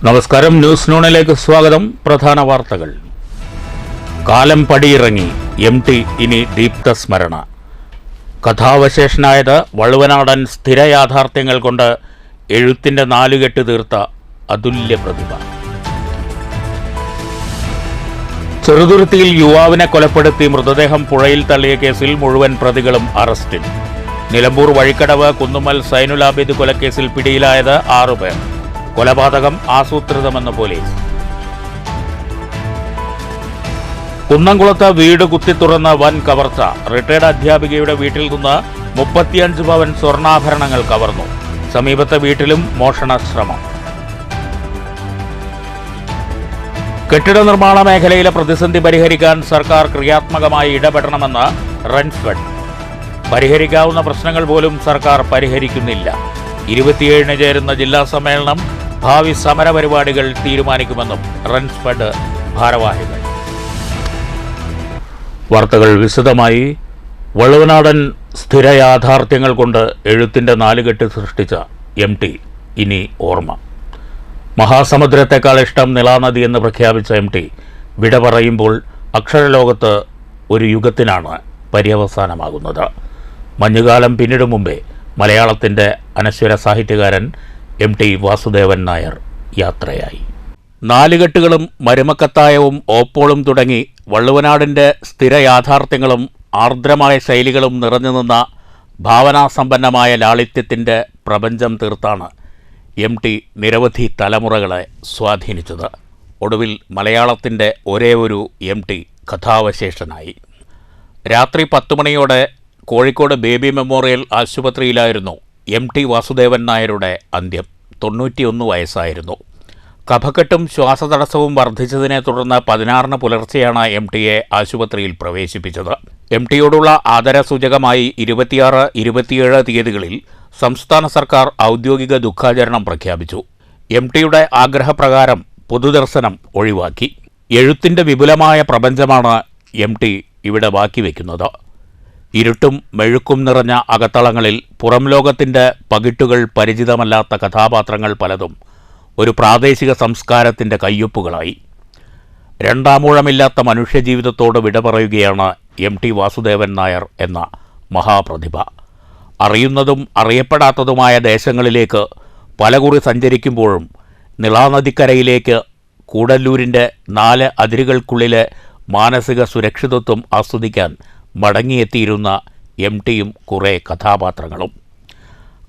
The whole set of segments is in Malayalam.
നമസ്കാരം, ന്യൂസ് നൂണിലേക്ക് സ്വാഗതം. പ്രധാന വാർത്തകൾ. കാലം പടിയിറങ്ങി, MT ഇനി ദീപ്തസ്മരണ. കഥാവശേഷനായത് വള്ളുവനാടൻ സ്ഥിര യാഥാർത്ഥ്യങ്ങൾ കൊണ്ട് എഴുത്തിന്റെ നാലുകെട്ട് തീർത്ത അതുല്യ പ്രതിഭ. ചെറുതുരുത്തിയിൽ യുവാവിനെ കൊലപ്പെടുത്തി മൃതദേഹം പുഴയിൽ തള്ളിയ കേസിൽ മുഴുവൻ പ്രതികളും അറസ്റ്റിൽ. നിലമ്പൂർ വഴിക്കടവ് കുന്നുമ്മൽ സൈനുൽ ആബിദ് കൊലക്കേസിൽ പിടിയിലായത് 6 പേർ. കൊലപാതകം ആസൂത്രിതമെന്ന് പോലീസ്. കുന്നംകുളത്ത് വീട് കുത്തിത്തുറന്ന വൻ കവർച്ച. റിട്ടയർഡ് അധ്യാപികയുടെ വീട്ടിൽ നിന്ന് 35 പവൻ സ്വർണ്ണാഭരണങ്ങൾ കവർന്നു. സമീപത്തെ വീട്ടിലും മോഷണ ശ്രമം. കെട്ടിട നിർമ്മാണ മേഖലയിലെ പ്രതിസന്ധി പരിഹരിക്കാൻ സർക്കാർ ക്രിയാത്മകമായി ഇടപെടണമെന്ന് റൺഫെഡ്. പരിഹരിക്കാവുന്ന പ്രശ്നങ്ങൾ പോലും സർക്കാർ പരിഹരിക്കുന്നില്ല. 27-ന് ചേരുന്ന ജില്ലാ സമ്മേളനം ഭാവി സമരപരിപാടികൾ തീരുമാനിക്കുമെന്നും റൺഫെഡ് ഭാരവാഹികൾ. വാർത്തകൾ വിശദമായി. വള്ളുവനാടൻ സ്ഥിര യാഥാർത്ഥ്യങ്ങൾ കൊണ്ട് എഴുത്തിന്റെ നാലുകെട്ട് സൃഷ്ടിച്ച MT ഇനി ഓർമ്മ. മഹാസമുദ്രത്തെക്കാൾ ഇഷ്ടം നിളാനദി എന്ന് പ്രഖ്യാപിച്ച MT വിട പറയുമ്പോൾ അക്ഷരലോകത്ത് ഒരു യുഗത്തിനാണ് പര്യവസാനമാകുന്നത്. മഞ്ഞുകാലം പിന്നിടും മുമ്പേ മലയാളത്തിൻ്റെ അനശ്വര സാഹിത്യകാരൻ MT വാസുദേവൻ നായർ യാത്രയായി. നാലുകെട്ടുകളും മരുമക്കത്തായവും ഓപ്പോളും തുടങ്ങി വള്ളുവനാടിൻ്റെ സ്ഥിര യാഥാർത്ഥ്യങ്ങളും ആർദ്രമായ ശൈലികളും നിറഞ്ഞു നിന്ന ഭാവനാസമ്പന്നമായ ലാളിത്യത്തിൻ്റെ പ്രപഞ്ചം തീർത്താണ് MT നിരവധി തലമുറകളെ സ്വാധീനിച്ചത്. ഒടുവിൽ മലയാളത്തിൻ്റെ ഒരേ ഒരു MT കഥാവശേഷനായി. രാത്രി 10 മണിയോടെ കോഴിക്കോട് ബേബി മെമ്മോറിയൽ ആശുപത്രിയിലായിരുന്നു MT വാസുദേവൻ നായരുടെ അന്ത്യം. 91 വയസ്സായിരുന്നു. കഫക്കെട്ടും ശ്വാസതടസ്സവും വർദ്ധിച്ചതിനെ തുടർന്ന് 16-ന് പുലർച്ചെയാണ് MTയെ ആശുപത്രിയിൽ പ്രവേശിപ്പിച്ചത്. MTയോടുള്ള ആദരസൂചകമായി 26, 27 തീയതികളിൽ സംസ്ഥാന സർക്കാർ ഔദ്യോഗിക ദുഃഖാചരണം പ്രഖ്യാപിച്ചു. MTയുടെ ആഗ്രഹപ്രകാരം പൊതുദർശനം ഒഴിവാക്കി. എഴുത്തിൻ്റെ വിപുലമായ പ്രപഞ്ചമാണ് MT ഇവിടെ ബാക്കി വയ്ക്കുന്നത്. ഇരുട്ടും മെഴുക്കും നിറഞ്ഞ അകത്തളങ്ങളിൽ പുറം ലോകത്തിൻ്റെ പകിട്ടുകൾ പരിചിതമല്ലാത്ത കഥാപാത്രങ്ങൾ പലതും ഒരു പ്രാദേശിക സംസ്കാരത്തിൻ്റെ കയ്യൊപ്പുകളായി. രണ്ടാമൂഴമില്ലാത്ത മനുഷ്യജീവിതത്തോട് വിട പറയുകയാണ് MT വാസുദേവൻ നായർ എന്ന മഹാപ്രതിഭ. അറിയുന്നതും അറിയപ്പെടാത്തതുമായ ദേശങ്ങളിലേക്ക് പലകുറി സഞ്ചരിക്കുമ്പോഴും നിളാനദിക്കരയിലേക്ക് കൂടല്ലൂരിൻ്റെ 4 അതിരുകൾക്കുള്ളിലെ മാനസിക സുരക്ഷിതത്വം ആസ്വദിക്കാൻ മടങ്ങിയെത്തിയിരുന്ന MTയും കുറേ കഥാപാത്രങ്ങളും.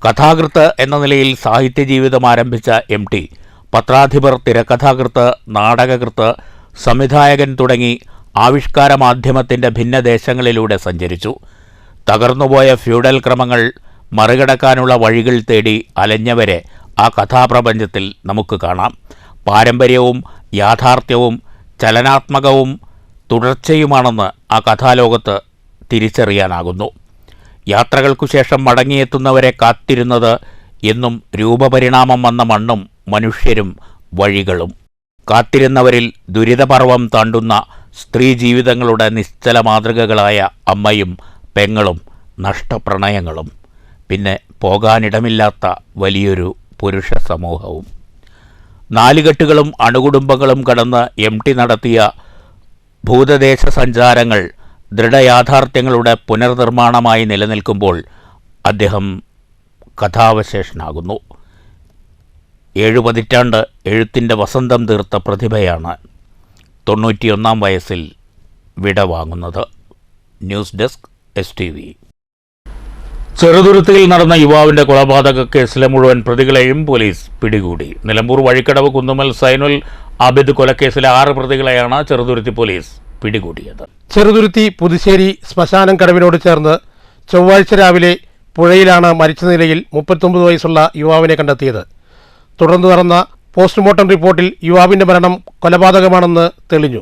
കഥാകൃത്ത് എന്ന നിലയിൽ സാഹിത്യജീവിതം ആരംഭിച്ച MT പത്രാധിപർ, തിരക്കഥാകൃത്ത്, നാടകകൃത്ത്, സംവിധായകൻ തുടങ്ങി ആവിഷ്കാര മാധ്യമത്തിൻ്റെ ഭിന്നദേശങ്ങളിലൂടെ സഞ്ചരിച്ചു. തകർന്നുപോയ ഫ്യൂഡൽ ക്രമങ്ങൾ മറികടക്കാനുള്ള വഴികൾ തേടി അലഞ്ഞവരെ ആ കഥാപ്രപഞ്ചത്തിൽ നമുക്ക് കാണാം. പാരമ്പര്യവും യാഥാർത്ഥ്യവും ചലനാത്മകവും തുടർച്ചയുമാണെന്ന് ആ കഥാലോകത്ത് തിരിച്ചറിയാനാകുന്നു. യാത്രകൾക്കു ശേഷം മടങ്ങിയെത്തുന്നവരെ കാത്തിരുന്നത് എന്നും രൂപപരിണാമം വന്ന മണ്ണും മനുഷ്യരും വഴികളും. കാത്തിരുന്നവരിൽ ദുരിതപർവം താണ്ടുന്ന സ്ത്രീ ജീവിതങ്ങളുടെ നിശ്ചല മാതൃകകളായ അമ്മയും പെങ്ങളും നഷ്ടപ്രണയങ്ങളും, പിന്നെ പോകാനിടമില്ലാത്ത വലിയൊരു പുരുഷ സമൂഹവും. നാലുകെട്ടുകളും അണുകുടുംബങ്ങളും കടന്ന് MT നടത്തിയ ഭൂതദേശ സഞ്ചാരങ്ങൾ ദൃഢയാഥാർത്ഥ്യങ്ങളുടെ പുനർനിർമ്മാണമായി നിലനിൽക്കുമ്പോൾ അദ്ദേഹം കഥാവശേഷനാകുന്നു. 7 പതിറ്റാണ്ട് എഴുത്തിൻ്റെ വസന്തം തീർത്ത പ്രതിഭയാണ് 91-ാം വയസ്സിൽ വിടവാങ്ങുന്നത്. News desk STV. ചെറുതുരുത്തിയിൽ നടന്ന യുവാവിൻ്റെ കൊലപാതക കേസിലെ മുഴുവൻ പ്രതികളെയും പോലീസ് പിടികൂടി. നിലമ്പൂർ വഴിക്കടവ് കുന്നുമ്മൽ സൈനുൽ ആബിദ് കൊലക്കേസിലെ 6 പ്രതികളെയാണ് ചെറുതുരുത്തി പോലീസ് പിടികൂടിയത്. ചെറുതുരുത്തി പുതുശ്ശേരി ശ്മശാനം കടവിനോട് ചേർന്ന് ചൊവ്വാഴ്ച രാവിലെ പുഴയിലാണ് മരിച്ച നിലയിൽ 39 വയസ്സുള്ള യുവാവിനെ കണ്ടെത്തിയത്. തുടർന്ന് നടന്ന പോസ്റ്റ്മോർട്ടം റിപ്പോർട്ടിൽ യുവാവിന്റെ മരണം കൊലപാതകമാണെന്ന് തെളിഞ്ഞു.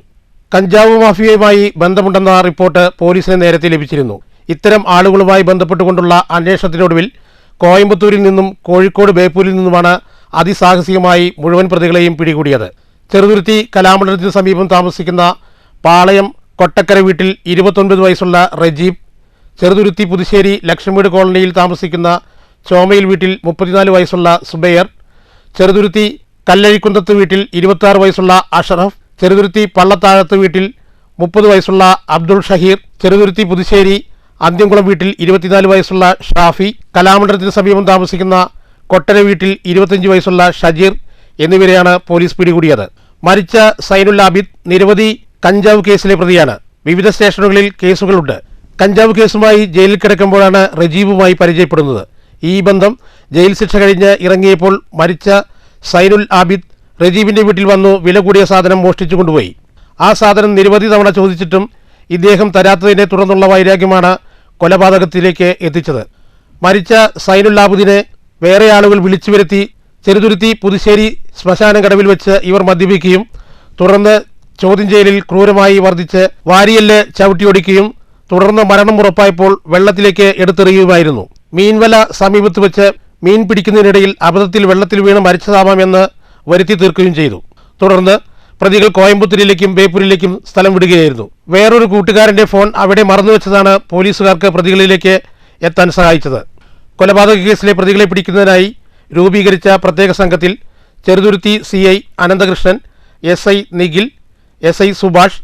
കഞ്ചാവ് മാഫിയയുമായി ബന്ധമുണ്ടെന്ന റിപ്പോർട്ട് പോലീസിന് നേരത്തെ ലഭിച്ചിരുന്നു. ഇത്തരം ആളുകളുമായി ബന്ധപ്പെട്ടുകൊണ്ടുള്ള അന്വേഷണത്തിനൊടുവിൽ കോയമ്പത്തൂരിൽ നിന്നും കോഴിക്കോട് ബേപ്പൂരിൽ നിന്നുമാണ് അതിസാഹസികമായി മുഴുവൻ പ്രതികളെയും പിടികൂടിയത്. ചെറുതുരുത്തി കലാമണ്ഡലത്തിന് സമീപം താമസിക്കുന്ന പാളയം കൊട്ടക്കര വീട്ടിൽ 29 വയസ്സുള്ള റജീബ്, ചെറുതുരുത്തി പുതുശ്ശേരി ലക്ഷ്മീട് കോളനിയിൽ താമസിക്കുന്ന ചോമയിൽ വീട്ടിൽ 34 വയസ്സുള്ള സുബൈർ, ചെറുതുരുത്തി കല്ലഴിക്കുന്നത്ത് വീട്ടിൽ 26 വയസ്സുള്ള അഷറഫ്, ചെറുതുരുത്തി പള്ളത്താഴത്ത് വീട്ടിൽ 30 വയസ്സുള്ള അബ്ദുൾ ഷഹീർ, ചെറുതുരുത്തി പുതുശ്ശേരി അന്ത്യംകുളം വീട്ടിൽ 24 വയസ്സുള്ള ഷാഫി, കലാമണ്ഡലത്തിന് സമീപം താമസിക്കുന്ന കൊട്ടര വീട്ടിൽ 25 വയസ്സുള്ള ഷജീർ എന്നിവരെയാണ് പോലീസ് പിടികൂടിയത്. മരിച്ച സൈനുൽ ആബിദ് നിരവധി കഞ്ചാവ് കേസിലെ പ്രതിയാണ്. വിവിധ സ്റ്റേഷനുകളിൽ കേസുകളുണ്ട്. കഞ്ചാവ് കേസുമായി ജയിലിൽ കിടക്കുമ്പോഴാണ് റജീബുമായി പരിചയപ്പെടുന്നത്. ഈ ബന്ധം ജയിൽ ശിക്ഷ കഴിഞ്ഞ് ഇറങ്ങിയപ്പോൾ മരിച്ച സൈനുൽ ആബിദ് റജീബിന്റെ വീട്ടിൽ വന്നു വില കൂടിയ സാധനം മോഷ്ടിച്ചു കൊണ്ടുപോയി. ആ സാധനം നിരവധി തവണ ചോദിച്ചിട്ടും ഇദ്ദേഹം തരാത്തതിനെ തുടർന്നുള്ള വൈരാഗ്യമാണ് കൊലപാതകത്തിലേക്ക് എത്തിച്ചത്. മരിച്ച സൈനുൽ ആബിദിനെ വേറെ ആളുകൾ വിളിച്ചു വരുത്തി ചെറുതുരുത്തി പുതുശ്ശേരി ശ്മശാനം കടവിൽ വെച്ച് ഇവർ മദ്യപിക്കുകയും തുടർന്ന് ചോദ്യം ചെയ്യലിൽ ക്രൂരമായി വർദ്ധിച്ച് വാരിയല്ല് ചവിട്ടിയൊടിക്കുകയും തുടർന്ന് മരണം ഉറപ്പായപ്പോൾ വെള്ളത്തിലേക്ക് എടുത്തെറിയുകയുമായിരുന്നു. മീൻവല സമീപത്ത് വെച്ച് മീൻ പിടിക്കുന്നതിനിടയിൽ അബദ്ധത്തിൽ വെള്ളത്തിൽ വീണ് മരിച്ചതാവാമെന്ന് വരുത്തി തീർക്കുകയും ചെയ്തു. തുടർന്ന് പ്രതികൾ കോയമ്പത്തൂരിലേക്കും ബേപ്പൂരിലേക്കും സ്ഥലം വിടുകയായിരുന്നു. വേറൊരു കൂട്ടുകാരന്റെ ഫോൺ അവിടെ മറന്നുവെച്ചതാണ് പോലീസുകാർക്ക് പ്രതികളിലേക്ക് എത്താൻ സഹായിച്ചത്. കൊലപാതക കേസിലെ പ്രതികളെ പിടിക്കുന്നതിനായി രൂപീകരിച്ച പ്രത്യേക സംഘത്തിൽ Cheruthuruthy CI Ananthakrishnan, SI Nikhil, SI Subhash,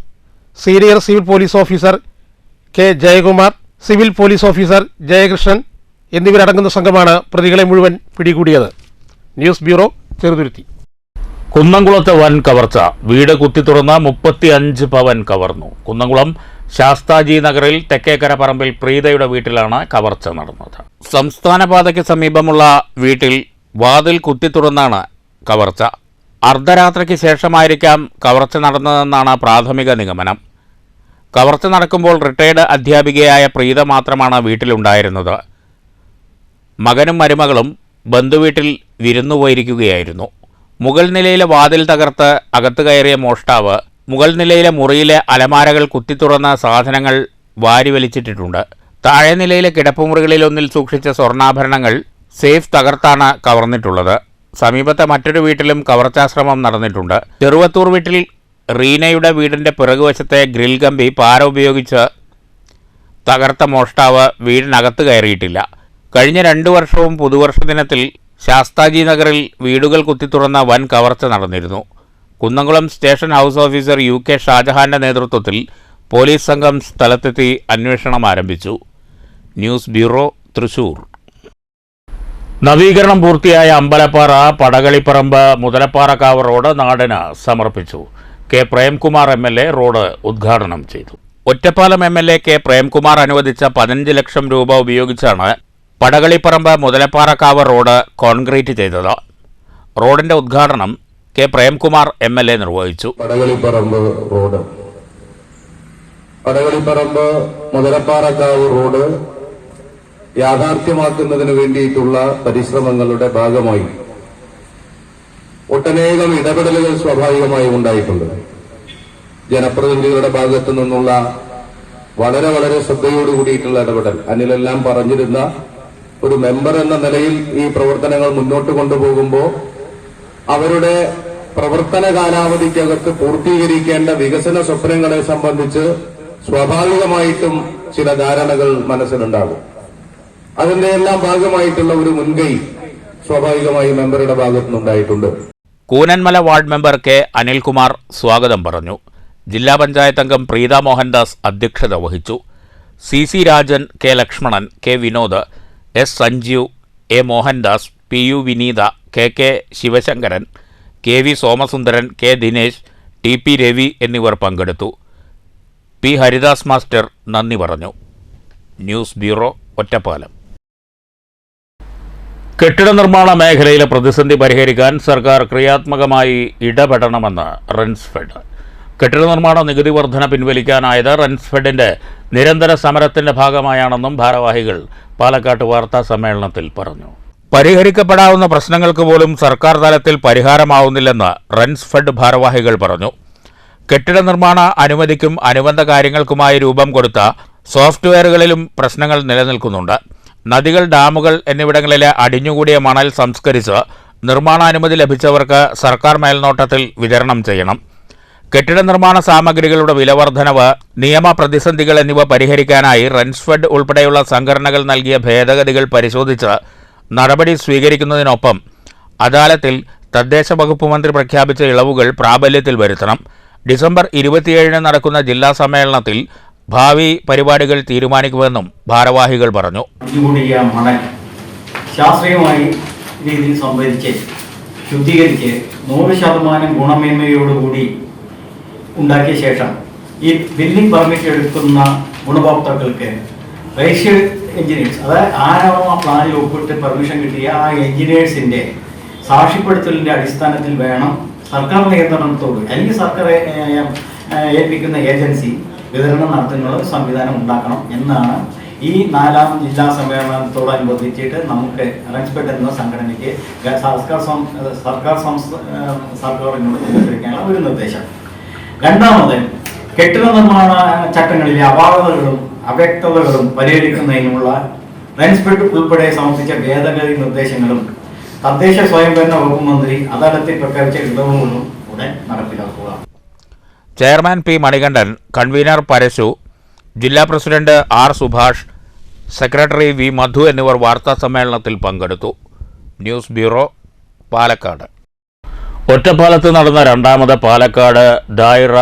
senior civil police officer K Jayakumar, civil police officer Jayakrishnan എന്നിവരടങ്ങുന്ന സംഘമാണ് പ്രതികളെ മുഴുവൻ പിടികൂടിയത്. News bureau, Cheruthuruthy. കുന്നംകുളത്ത് വൻ കവർച്ച. വീട് കുത്തി തുറന്ന് 35 പവൻ കവർന്നു. കുന്നംകുളം ശാസ്താജി നഗറിൽ തെക്കേക്കര പറമ്പിൽ പ്രീതയുടെ വീട്ടിലാണ് കവർച്ച നടന്നത്. സംസ്ഥാന പാതയ്ക്ക് സമീപമുള്ള വീട്ടിൽ വാതിൽ കുത്തി തുറന്നാണ് കവർച്ച. അർദ്ധരാത്രിക്ക് ശേഷമായിരിക്കാം കവർച്ച നടന്നതെന്നാണ് പ്രാഥമിക നിഗമനം. കവർച്ച നടക്കുമ്പോൾ റിട്ടയർഡ് അധ്യാപികയായ പ്രീത മാത്രമാണ് വീട്ടിലുണ്ടായിരുന്നത്. മകനും മരുമകളും ബന്ധുവീട്ടിൽ വിരുന്നുപോയിരിക്കുകയായിരുന്നു. മുകൾ നിലയിലെ വാതിൽ തകർത്ത് അകത്ത് കയറിയ മോഷ്ടാവ് മുകൾ നിലയിലെ മുറിയിലെ അലമാരകൾ കുത്തിത്തുറന്ന സാധനങ്ങൾ വാരിവലിച്ചിട്ടിട്ടുണ്ട്. താഴെ നിലയിലെ കിടപ്പുമുറികളിലൊന്നിൽ സൂക്ഷിച്ച സ്വർണ്ണാഭരണങ്ങൾ സേഫ് തകർത്താണ് കവർന്നിട്ടുള്ളത്. സമീപത്തെ മറ്റൊരു വീട്ടിലും കവർച്ചാശ്രമം നടന്നിട്ടുണ്ട്. ചെറുവത്തൂർ വീട്ടിൽ റീനയുടെ വീടിൻ്റെ പിറകുവശത്തെ ഗ്രിൽ കമ്പി പാര ഉപയോഗിച്ച് തകർത്ത മോഷ്ടാവ് വീടിനകത്ത് കയറിയിട്ടില്ല. കഴിഞ്ഞ 2 വർഷവും പുതുവർഷ ദിനത്തിൽ ശാസ്താജി നഗറിൽ വീടുകൾ കുത്തിത്തുറന്ന വൻ കവർച്ച നടന്നിരുന്നു. Kunnamkulam station house officer UK ഷാജഹാന്റെ നേതൃത്വത്തിൽ പോലീസ് സംഘം സ്ഥലത്തെത്തി അന്വേഷണം ആരംഭിച്ചു. News bureau, Thrissur. നവീകരണം പൂർത്തിയായ അമ്പലപ്പാറ പടകളിപ്പറമ്പ് മുതലപ്പാറക്കാവ് റോഡ് നാടിന് സമർപ്പിച്ചു. K പ്രേംകുമാർ MLA റോഡ് ഉദ്ഘാടനം ചെയ്തു. ഒറ്റപ്പാലം MLA K പ്രേംകുമാർ അനുവദിച്ച 15 ലക്ഷം രൂപ ഉപയോഗിച്ചാണ് പടകളിപ്പറമ്പ് മുതലപ്പാറക്കാവ് റോഡ് കോൺക്രീറ്റ് ചെയ്തത്. റോഡിന്റെ ഉദ്ഘാടനം K പ്രേംകുമാർ MLA നിർവഹിച്ചു. പടകളിപ്പറമ്പ് മുതലപ്പാറക്കാവ് റോഡ് യാഥാർത്ഥ്യമാക്കുന്നതിന് വേണ്ടിയിട്ടുള്ള പരിശ്രമങ്ങളുടെ ഭാഗമായി ഒട്ടനേകം ഇടപെടലുകൾ സ്വാഭാവികമായി ഉണ്ടായിട്ടുണ്ട്. ജനപ്രതിനിധികളുടെ ഭാഗത്തു നിന്നുള്ള വളരെ ശ്രദ്ധയോടുകൂടിയിട്ടുള്ള ഇടപെടൽ. അനിലെല്ലാം പറഞ്ഞിരുന്ന ഒരു മെമ്പർ എന്ന നിലയിൽ ഈ പ്രവർത്തനങ്ങൾ മുന്നോട്ട് കൊണ്ടുപോകുമ്പോൾ അവരുടെ പ്രവർത്തന കാലാവധിക്കകത്ത് പൂർത്തീകരിക്കേണ്ട വികസന സ്വപ്നങ്ങളെ സംബന്ധിച്ച് സ്വാഭാവികമായിട്ടും ചില ധാരണകൾ മനസ്സിലുണ്ടാകും. അതിന്റെ എല്ലാം ഭാഗമായിട്ടുള്ള ഒരു മുൻകൈ സ്വാഭാവികമായി മെമ്പറുടെ ഭാഗത്തുനിന്നുണ്ടായിട്ടുണ്ട്. കൂനന്മല വാർഡ് മെമ്പർ K അനിൽകുമാർ സ്വാഗതം പറഞ്ഞു. ജില്ലാ പഞ്ചായത്ത് അംഗം പ്രീത മോഹൻദാസ് അധ്യക്ഷത വഹിച്ചു. CC Rajan, K Lakshmanan, K Vinod, S Sanjeev, A Mohandas, PU Vineetha, KK Sivasankaran, KV Somasundaran, K Dinesh, TP Ravi എന്നിവർ പങ്കെടുത്തു. P ഹരിദാസ് മാസ്റ്റർ നന്ദി പറഞ്ഞു. News bureau, Ottapalam. കെട്ടിട നിർമ്മാണ മേഖലയിലെ പ്രതിസന്ധി പരിഹരിക്കാൻ സർക്കാർ ക്രിയാത്മകമായി ഇടപെടണമെന്ന് റെൻസ്ഫെഡ്. കെട്ടിട നിർമ്മാണ നികുതി വർധന പിൻവലിക്കാനായത് റെൻസ്ഫെഡിന്റെ നിരന്തര സമരത്തിന്റെ ഭാഗമായാണെന്നും ഭാരവാഹികൾ പാലക്കാട്ട് വാർത്താ സമ്മേളനത്തിൽ പറഞ്ഞു. പരിഹരിക്കപ്പെടാവുന്ന പ്രശ്നങ്ങൾക്ക് പോലും സർക്കാർ തലത്തിൽ പരിഹാരമാവുന്നില്ലെന്ന് റെൻസ്ഫെഡ് ഭാരവാഹികൾ പറഞ്ഞു. കെട്ടിട നിർമ്മാണ അനുമതിക്കും അനുബന്ധ കാര്യങ്ങൾക്കുമായി രൂപം കൊടുത്ത സോഫ്റ്റ്വെയറുകളിലും പ്രശ്നങ്ങൾ നിലനിൽക്കുന്നുണ്ട്. നദികൾ, ഡാമുകൾ എന്നിവിടങ്ങളിലെ അടിഞ്ഞുകൂടിയ മണൽ സംസ്കരിച്ച് നിർമ്മാണാനുമതി ലഭിച്ചവർക്ക് സർക്കാർ മേൽനോട്ടത്തിൽ വിതരണം ചെയ്യണം. കെട്ടിട നിർമ്മാണ സാമഗ്രികളുടെ വിലവർദ്ധനവ്, നിയമ പ്രതിസന്ധികൾ എന്നിവ പരിഹരിക്കാനായി റെൻസ്ഫെഡ് ഉൾപ്പെടെയുള്ള സംഘടനകൾ നൽകിയ ഭേദഗതികൾ പരിശോധിച്ച് നടപടി സ്വീകരിക്കുന്നതിനൊപ്പം അദാലത്തിൽ തദ്ദേശ വകുപ്പ് മന്ത്രി പ്രഖ്യാപിച്ച ഇളവുകൾ പ്രാബല്യത്തിൽ വരുത്തണം. ഡിസംബർ 27 നടക്കുന്ന ജില്ലാ സമ്മേളനത്തിൽ ഭാവി പരിപാടികൾ തീരുമാനിക്കുമെന്നും ഭാരവാഹികൾ പറഞ്ഞു. മണൽ ശാസ്ത്രീയമായി രീതിയിൽ സംഭരിച്ച് ശുദ്ധീകരിച്ച് 100% ഗുണമേന്മയോടുകൂടി ഉണ്ടാക്കിയ ശേഷം ഈ ബിൽഡിംഗ് പെർമിറ്റ് എടുക്കുന്ന ഗുണഭോക്താക്കൾക്ക് രജിസ്റ്റേർഡ് എഞ്ചിനീയേഴ്സ്, അതായത് ആരാണോ ആ പ്ലാനിൽ ഒപ്പിട്ട് പെർമിഷൻ കിട്ടിയ ആ എഞ്ചിനീയേഴ്സിൻ്റെ സാക്ഷ്യപ്പെടുത്തലിൻ്റെ അടിസ്ഥാനത്തിൽ വേണം സർക്കാർ നിയന്ത്രണത്തോട് അല്ലെങ്കിൽ സർക്കാർ ഏൽപ്പിക്കുന്ന ഏജൻസി വിതരണം നടത്തുന്ന സംവിധാനം ഉണ്ടാക്കണം എന്നാണ് ഈ 4ാം ജില്ലാ സമ്മേളനത്തോടനുബന്ധിച്ചിട്ട് നമുക്ക് റെൻസ്പെട്ട് എന്ന സംഘടനയ്ക്ക് സർക്കാരിനോട് നിയന്ത്രിക്കാനുള്ള ഒരു നിർദ്ദേശം. രണ്ടാമത്, കെട്ടിട നിർമ്മാണ ചട്ടങ്ങളിലെ അപാകതകളും അവ്യക്തതകളും പരിഹരിക്കുന്നതിനുള്ള റെൻസ്പെട്ട് ഉൾപ്പെടെ സമർപ്പിച്ച ഭേദഗതി നിർദ്ദേശങ്ങളും തദ്ദേശ സ്വയംഭരണ വകുപ്പ് മന്ത്രി അദാലത്തിൽ പ്രഖ്യാപിച്ച ഇളവുകളും ഉടൻ നടപ്പിലാക്കുക. Chairman P Manikandan, convener Parashu, ജില്ലാ president R Subhash, secretary V Madhu എന്നിവർ വാർത്താ സമ്മേളനത്തിൽ പങ്കെടുത്തു. News bureau, Palakkad. ഒറ്റപ്പാലത്ത് നടന്ന 2ാമത് പാലക്കാട് ദായിറ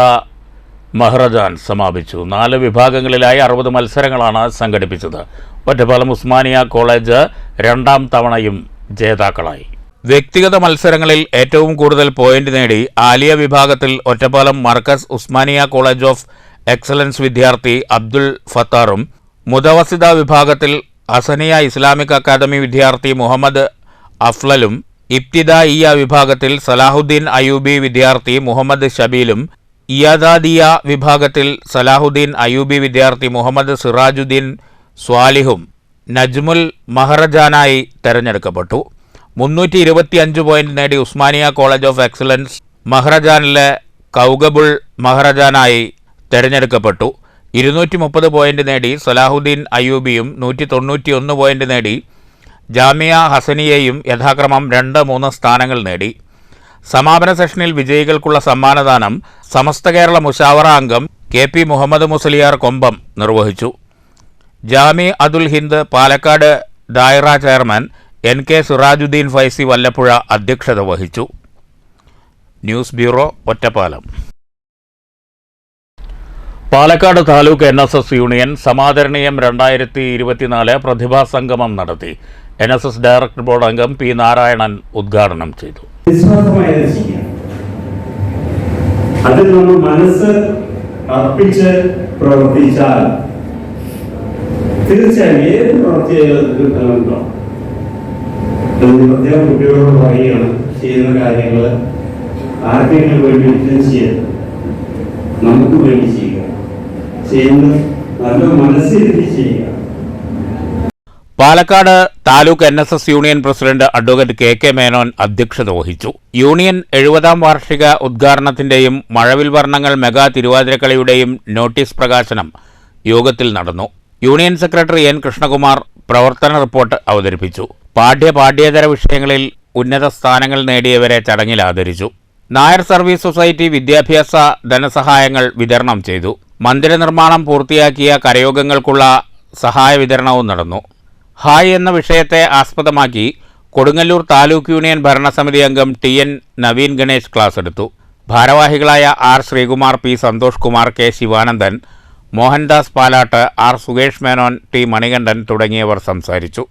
മഹ്റജാൻ സമാപിച്ചു. 4 വിഭാഗങ്ങളിലായി 60 മത്സരങ്ങളാണ് സംഘടിപ്പിച്ചത്. ഒറ്റപ്പാലം ഉസ്മാനിയ കോളേജ് 2ാം തവണയും ജേതാക്കളായി. വ്യക്തിഗത മത്സരങ്ങളിൽ ഏറ്റവും കൂടുതൽ പോയിന്റ് നേടി ആലിയ വിഭാഗത്തിൽ Ottapalam Markaz Osmania college of excellence വിദ്യാർത്ഥി അബ്ദുൽ ഫത്താറും, മുതവസിത വിഭാഗത്തിൽ ഹസനിയ ഇസ്ലാമിക് അക്കാദമി വിദ്യാർത്ഥി മുഹമ്മദ് അഫ്ലലും, ഇബ്തിദായിയ വിഭാഗത്തിൽ സലാഹുദ്ദീൻ അയൂബി വിദ്യാർത്ഥി മുഹമ്മദ് ഷബീലും, ഇയാദാദിയ വിഭാഗത്തിൽ സലാഹുദ്ദീൻ അയൂബി വിദ്യാർത്ഥി മുഹമ്മദ് സിറാജുദ്ദീൻ സ്വാലിഹും നജ്മുൽ മഹ്റജാനായി തെരഞ്ഞെടുക്കപ്പെട്ടു. 325 പോയിന്റ് നേടി ഉസ്മാനിയ കോളേജ് ഓഫ് എക്സലൻസ് മഹ്റജാനിലെ കൗഗബുൾ മഹ്റജാനായി തെരഞ്ഞെടുക്കപ്പെട്ടു. 230 പോയിന്റ് നേടി സലാഹുദ്ദീൻ അയ്യൂബിയും 191 പോയിന്റ് നേടി ജാമിയ ഹസനിയയും യഥാക്രമം 2-3 സ്ഥാനങ്ങൾ നേടി. സമാപന സെഷനിൽ വിജയികൾക്കുള്ള സമ്മാനദാനം സമസ്ത കേരള മുശാവറ അംഗം KP മുഹമ്മദ് മുസ്ലിയാർ കൊമ്പം നിർവഹിച്ചു. ജാമി അതുൽ ഹിന്ദ് പാലക്കാട് ദായിറ ചെയർമാൻ NK സിറാജുദ്ദീൻ ഫൈസി വല്ലപ്പുഴ അധ്യക്ഷത വഹിച്ചു. News bureau, Ottapalam. Palakkad taluk NSS union സമാദരണീയം 2024 പ്രതിഭാ സംഗമം നടത്തി. NSS ഡയറക്ടർ ബോർഡ് അംഗം P നാരായണൻ ഉദ്ഘാടനം ചെയ്തു. അതിൽ നമ്മൾ മനസ്സ് അർപ്പിച്ച് പ്രവർത്തിച്ചാൽ തീർച്ചയായും ഏത് പ്രവൃത്തിയുണ്ടോ പ്രത്യേകം കുട്ടികളോട് പറയുകയാണ്, ചെയ്യുന്ന കാര്യങ്ങൾ ആർക്കെങ്കിലും വേണ്ടി ചെയ്യരുത്, നമുക്ക് വേണ്ടി ചെയ്യുക, ചെയ്യുന്നത് നല്ല മനസ്സിരുത്തി ചെയ്യുക. Palakkad taluk NSS union president advocate KK Menon അധ്യക്ഷത വഹിച്ചു. യൂണിയൻ 70ാം വാർഷിക ഉദ്ഘാടനത്തിന്റെയും മഴവിൽ വർണ്ണങ്ങൾ മെഗാ തിരുവാതിരക്കളിയുടെയും നോട്ടീസ് പ്രകാശനം യോഗത്തിൽ നടന്നു. യൂണിയൻ സെക്രട്ടറി N കൃഷ്ണകുമാർ പ്രവർത്തന റിപ്പോർട്ട് അവതരിപ്പിച്ചു. പാഠ്യേതര വിഷയങ്ങളിൽ ഉന്നത സ്ഥാനങ്ങൾ നേടിയവരെ ചടങ്ങിൽ ആദരിച്ചു. നായർ സർവീസ് സൊസൈറ്റി വിദ്യാഭ്യാസ ധനസഹായങ്ങൾ വിതരണം ചെയ്തു. മന്ദിര നിർമ്മാണം പൂർത്തിയാക്കിയ കരയോഗങ്ങൾക്കുള്ള സഹായ വിതരണവും നടന്നു. ഹായ് എന്ന വിഷയത്തെ ആസ്പദമാക്കി കൊടുങ്ങല്ലൂർ താലൂക്ക് യൂണിയൻ ഭരണസമിതി അംഗം TN നവീൻ ഗണേഷ് ക്ലാസ് എടുത്തു. ഭാരവാഹികളായ R Sreekumar, P Santhosh Kumar, K Sivanandan, Mohandas Palat, R Sukesh Menon, T Manikandan തുടങ്ങിയവർ സംസാരിച്ചു.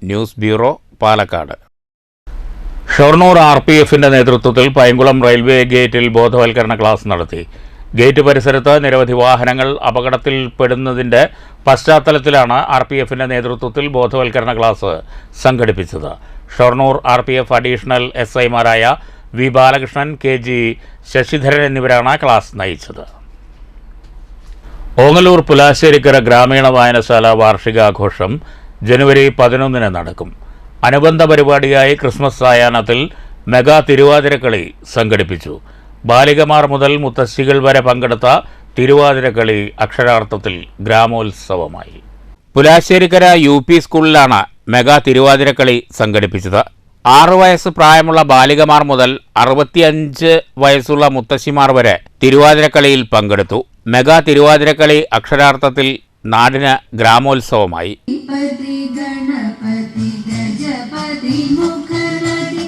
News bureau, Palakkad. ഷൊർണൂർ RPFന്റെ നേതൃത്വത്തിൽ പൈങ്കുളം റെയിൽവേ ഗേറ്റിൽ ബോധവൽക്കരണ ക്ലാസ് നടത്തി. ഗേറ്റ് പരിസരത്ത് നിരവധി വാഹനങ്ങൾ അപകടത്തിൽപ്പെടുന്നതിൻ്റെ പശ്ചാത്തലത്തിലാണ് RPFന്റെ നേതൃത്വത്തിൽ ബോധവൽക്കരണ ക്ലാസ് സംഘടിപ്പിച്ചത്. ഷൊർണൂർ RPF അഡീഷണൽ SIമാരായ V ബാലകൃഷ്ണൻ, KG ശശിധരൻ എന്നിവരാണ് ക്ലാസ് നയിച്ചത്. ഓങ്ങല്ലൂർ പുലാശ്ശേരിക്കര ഗ്രാമീണ വായനശാല വാർഷികാഘോഷം ജനുവരി 11 നടക്കും. അനുബന്ധ പരിപാടിയായി ക്രിസ്മസ് സായാഹ്നത്തിൽ മെഗാ തിരുവാതിരക്കളി സംഘടിപ്പിച്ചു. ബാലികമാർ മുതൽ മുത്തശ്ശികൾ വരെ പങ്കെടുത്ത തിരുവാതിരക്കളി അക്ഷരാർത്ഥത്തിൽ ഗ്രാമോത്സവമായി. പുലാശ്ശേരിക്കര UP സ്കൂളിലാണ് മെഗാ തിരുവാതിരക്കളി സംഘടിപ്പിച്ചത്. 6 വയസ്സ് പ്രായമുള്ള ബാലികമാർ മുതൽ 65 വയസ്സുള്ള മുത്തശ്ശിമാർ വരെ തിരുവാതിരക്കളിയിൽ പങ്കെടുത്തു. മെഗാ തിരുവാതിരക്കളി അക്ഷരാർത്ഥത്തിൽ നാടിന് ഗണപതി ഗണപതി ഗജപതി മുഖരതി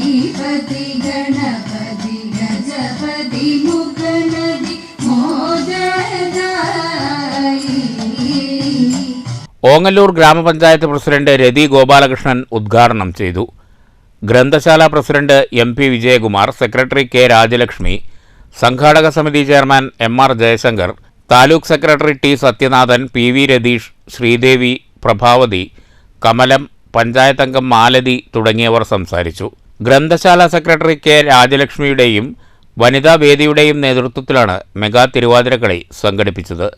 ശ്രീപതി ഗണപതി ഗജപതി മുഖനദി മോദദായി. ഓങ്ങല്ലൂർ ഗ്രാമപഞ്ചായത്ത് പ്രസിഡന്റ് രതി ഗോപാലകൃഷ്ണൻ ഉദ്ഘാടനം ചെയ്തു. ഗ്രന്ഥശാല president MP Vijayakumar, secretary K Rajalakshmi, സംഘാടക സമിതി chairman MR Jayashankar, taluk secretary T Sathyanathan, PV Ratheesh, Sreedevi, Prabhavathi, Kamalam, panchayat അംഗം മാലതി തുടങ്ങിയവർ സംസാരിച്ചു. ഗ്രന്ഥശാല സെക്രട്ടറി K രാജലക്ഷ്മിയുടെയും വനിതാ വേദിയുടെയും നേതൃത്വത്തിലാണ് മെഗാ തിരുവാതിരക്കളി സംഘടിപ്പിച്ചത്.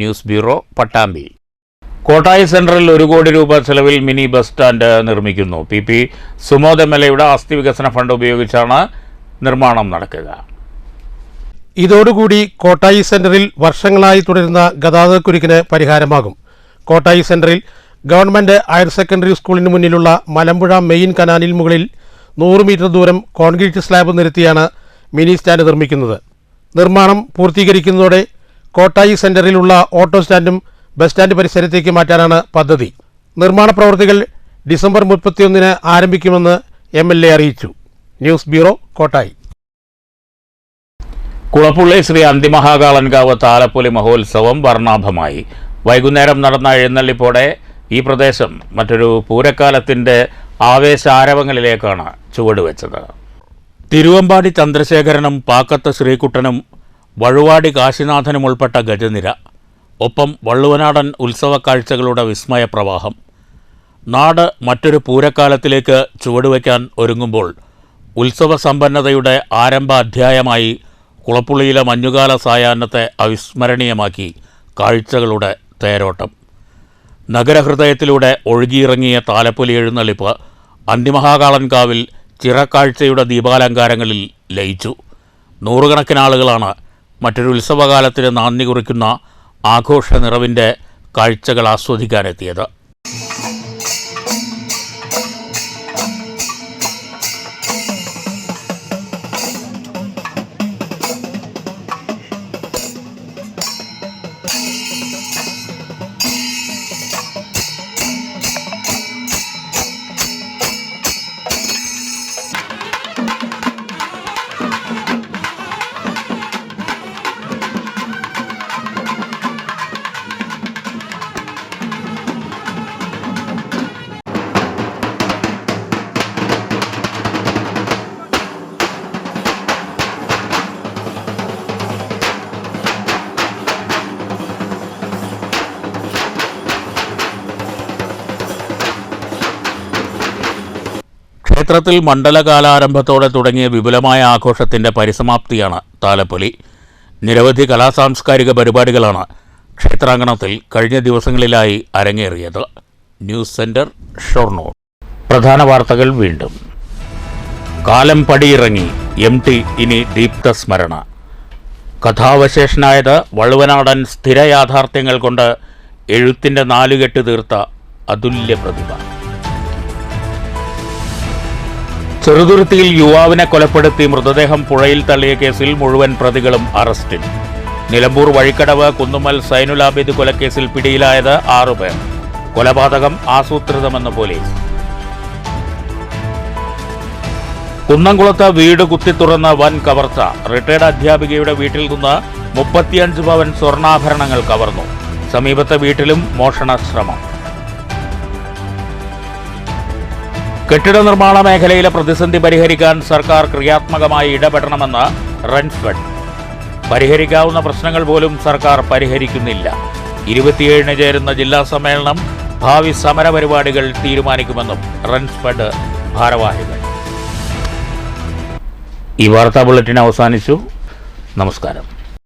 News bureau, Pattambi. Kottayi central 1 കോടി രൂപ ചെലവിൽ മിനി ബസ് സ്റ്റാൻഡ് നിർമ്മിക്കുന്നു. PP സുമോദ് MLAയുടെ ആസ്തി വികസന ഫണ്ട് ഉപയോഗിച്ചാണ് നിർമ്മാണം നടക്കുക. ഇതോടുകൂടി കോട്ടായി സെന്ററിൽ വർഷങ്ങളായി തുടരുന്ന ഗതാഗതക്കുരുക്കിന് പരിഹാരമാകും. കോട്ടായി സെന്ററിൽ ഗവൺമെന്റ് ഹയർ സെക്കൻഡറി സ്കൂളിന് മുന്നിലുള്ള മലമ്പുഴ മെയിൻ കനാലിന് മുകളിൽ 100 മീറ്റർ ദൂരം കോൺക്രീറ്റ് സ്ലാബ് നിരത്തിയാണ് മിനി സ്റ്റാൻഡ് നിർമ്മിക്കുന്നത്. നിർമ്മാണം പൂർത്തീകരിക്കുന്നതോടെ കോട്ടായി സെന്ററിലുള്ള ഓട്ടോ സ്റ്റാൻഡും ബസ് സ്റ്റാൻഡ് പരിസരത്തേക്ക് മാറ്റാനാണ് പദ്ധതി. നിർമ്മാണ പ്രവൃത്തികൾ ഡിസംബർ 31-ന് ആരംഭിക്കുമെന്ന് MLA അറിയിച്ചു. News bureau, Kottayi. കുളപ്പുള്ളി ശ്രീ അന്തിമഹാകാളൻകാവ് താലപ്പൊലി മഹോത്സവം വർണ്ണാഭമായി. വൈകുന്നേരം നടന്ന എഴുന്നള്ളിപ്പോടെ ഈ പ്രദേശം മറ്റൊരു പൂരക്കാലത്തിൻ്റെ ആവേശാരവങ്ങളിലേക്കാണ് ചുവടുവെച്ചത്. തിരുവമ്പാടി ചന്ദ്രശേഖരനും പാക്കത്ത് ശ്രീകുട്ടനും വഴുവാടി കാശിനാഥനും ഉൾപ്പെട്ട ഗജനിര, ഒപ്പം വള്ളുവനാടൻ ഉത്സവ കാഴ്ചകളുടെ വിസ്മയപ്രവാഹം. നാട് മറ്റൊരു പൂരക്കാലത്തിലേക്ക് ചുവടുവയ്ക്കാൻ ഒരുങ്ങുമ്പോൾ ഉത്സവ സമ്പന്നതയുടെ ആരംഭ അധ്യായമായി കുളപ്പുള്ളിയിലെ മഞ്ഞുകാല സായാഹ്നത്തെ അവിസ്മരണീയമാക്കി കാഴ്ചകളുടെ തേരോട്ടം. നഗരഹൃദയത്തിലൂടെ ഒഴുകിയിറങ്ങിയ താലപ്പൊലി എഴുന്നള്ളിപ്പ് അന്തിമഹാകാളൻകാവിൽ ചിറക്കാഴ്ചയുടെ ദീപാലങ്കാരങ്ങളിൽ ലയിച്ചു. നൂറുകണക്കിന് ആളുകളാണ് മറ്റൊരു ഉത്സവകാലത്തിന് നാന്ദി കുറിക്കുന്ന ആഘോഷ നിറവിൻ്റെ കാഴ്ചകൾ ആസ്വദിക്കാനെത്തിയത്. ക്ഷേത്രത്തിൽ മണ്ഡലകാലാരംഭത്തോടെ തുടങ്ങിയ വിപുലമായ ആഘോഷത്തിൻ്റെ പരിസമാപ്തിയാണ് താലപ്പൊലി. നിരവധി കലാസാംസ്കാരിക പരിപാടികളാണ് ക്ഷേത്രാങ്കണത്തിൽ കഴിഞ്ഞ ദിവസങ്ങളിലായി അരങ്ങേറിയത്. News centre, Shoranur. പ്രധാന വാർത്തകൾ വീണ്ടും. കാലം പടിയിറങ്ങി, MT ഇനി ദീപ്തസ്മരണ. കഥാവശേഷനായത് വള്ളുവനാടൻ സ്ഥിര യാഥാർത്ഥ്യങ്ങൾ കൊണ്ട് എഴുത്തിൻ്റെ നാലുകെട്ട് തീർത്ത അതുല്യ പ്രതിഭ. ചെറുതുരുത്തിയിൽ യുവാവിനെ കൊലപ്പെടുത്തി മൃതദേഹം പുഴയിൽ തള്ളിയ കേസിൽ മുഴുവൻ പ്രതികളും അറസ്റ്റിൽ. നിലമ്പൂർ വഴിക്കടവ് കുന്നുമ്മൽ സൈനുലാബിദ് കൊലക്കേസിൽ പിടിയിലായത് 6 പേർ. കൊലപാതകം ആസൂത്രിതമെന്ന് പോലീസ്. കുന്നംകുളത്ത് വീട് കുത്തിത്തുറന്ന വൻ കവർച്ച. റിട്ടയർഡ് അധ്യാപികയുടെ വീട്ടിൽ നിന്ന് 35 പവൻ സ്വർണ്ണാഭരണങ്ങൾ കവർന്നു. സമീപത്തെ വീട്ടിലും മോഷണ ശ്രമം. കെട്ടിട നിർമ്മാണ മേഖലയിലെ പ്രതിസന്ധി പരിഹരിക്കാൻ സർക്കാർ ക്രിയാത്മകമായി ഇടപെടണമെന്ന് റൺഫെഡ്. പരിഹരിക്കാവുന്ന പ്രശ്നങ്ങൾ പോലും സർക്കാർ പരിഹരിക്കുന്നില്ല. 27-ന് ചേരുന്ന ജില്ലാ സമ്മേളനം ഭാവി സമരപരിപാടികൾ തീരുമാനിക്കുമെന്നും റൺഫെഡ് ഭാരവാഹികൾ. ഈ വാർത്താ ബുള്ളറ്റിൻ അവസാനിച്ചു. നമസ്കാരം.